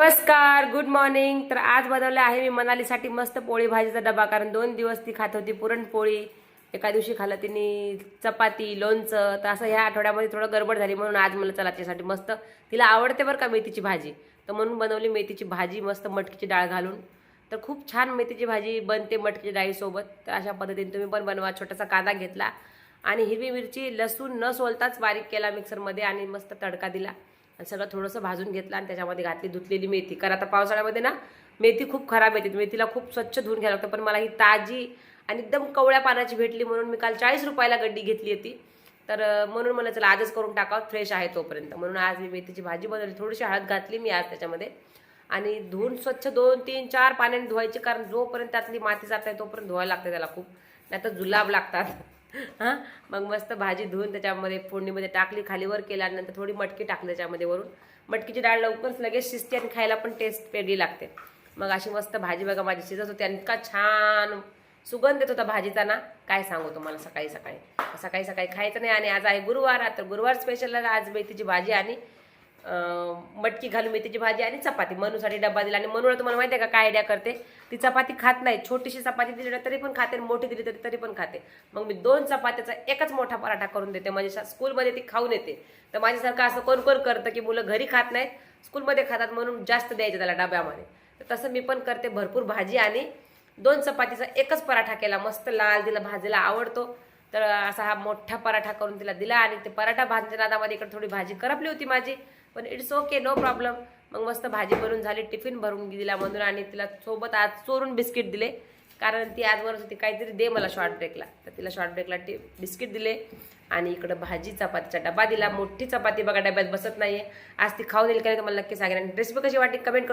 नमस्कार, good morning. तर आज बनवले आहे मी मनालीसाठी मस्त पोळी भाजीचा डबा. कारण 2 दिवस ती खात होती पुरणपोळी. एका दिवशी खाल्लं तिने चपाती, लोणचं. तर असं ह्या आठवड्यामध्ये थोडं गडबड झाली म्हणून आज मला चला त्यासाठी मस्त, तिला आवडते बरं का मेथीची भाजी, तर म्हणून बनवली मेथीची भाजी मस्त मटकीची डाळ घालून. तर खूप छान मेथीची भाजी बनते मटकीच्या डाळीसोबत. तर अशा पद्धतीने तुम्ही पण बनवा. छोटासा कांदा घेतला आणि हिरवी मिरची लसूण न सोलताच बारीक केला मिक्सरमध्ये आणि मस्त तडका दिला आणि सगळं थोडंसं भाजून घेतलं आणि त्याच्यामध्ये घातली धुतलेली मेथी. कारण आता पावसाळ्यामध्ये ना मेथी खूप खराब येते, मेथीला खूप स्वच्छ धुवून घ्यायला लागतं. पण मला ही ताजी आणि एकदम कवळ्या पानाची भेटली म्हणून मी काल 40 रुपयाला गड्डी घेतली होती. तर म्हणून मला चला आजच करून टाकावं, फ्रेश आहे तोपर्यंत. म्हणून आज मी मेथीची भाजी बनवली. थोडीशी हळद घातली मी आज त्याच्यामध्ये आणि धुवून स्वच्छ 2-3-4 पाण्याने धुवायची. कारण जोपर्यंत त्यातली माती जात नाही तोपर्यंत धुवायला लागते त्याला खूप, नाही तर जुलाब लागतात. हां, मग मस्त भाजी धुवून त्याच्यामध्ये फोडणीमध्ये टाकली, खालीवर केल्यानंतर थोडी मटकी टाकली त्याच्यामध्ये वरून. मटकीची डाळ लवकरच लगेच शिजते आणि खायला पण टेस्ट वेगळी लागते. मग अशी मस्त भाजी बघा माझी शिजत होती आणि इतका छान सुगंध येत होता भाजीचा ना, काय सांगू तुम्हाला. सकाळी सकाळी सकाळी खायचं नाही आणि आज आहे गुरुवार. तर गुरुवार स्पेशल आज मेथीची भाजी आणि मटकी घालून मेथीची भाजी आणि चपाती. मनूसाठी डब्बा दिला आणि मनूला तुम्हाला माहिती आहे का काय आयडिया करते, ती चपाती खात नाही. छोटीशी चपाती दिली ना तरी पण खाते, मोठी दिली तरी पण खाते. मग मी 2 चपात्याचा एकच मोठा पराठा करून देते. म्हणजे स्कूलमध्ये ती खाऊन येते. तर माझ्यासारखं असं कोण कोण करतं की मुलं घरी खात नाहीत, स्कूलमध्ये खातात म्हणून जास्त द्यायचं त्याला डब्यामध्ये. तर तसं मी पण करते. भरपूर भाजी आणि 2 चपातीचा एकच पराठा केला. मस्त लाल, तिला भाजीला आवडतो. तर असा हा मोठा पराठा करून तिला दिला आणि ते पराठा भाजच्या नादामध्ये इकडे थोडी भाजी करपली होती माझी, पण इट्स ओके, नो प्रॉब्लेम. मग मस्त भाजी बनवून झाली, टिफिन भरून दिला म्हणून. आणि तिला सोबत आज चोरून बिस्किट दिले, कारण ती आज म्हणत होती काहीतरी दे मला शॉर्ट ब्रेकला. तर तिला शॉर्ट ब्रेकला बिस्किट दिले आणि इकडं भाजी चपातीचा डबा दिला. मोठी चपाती बघा डब्यात बसत नाहीये. आज ती खाऊन येईल का नाही तुम्हाला नक्की सांगेन. आणि रेसिपी कशी वाटली कमेंट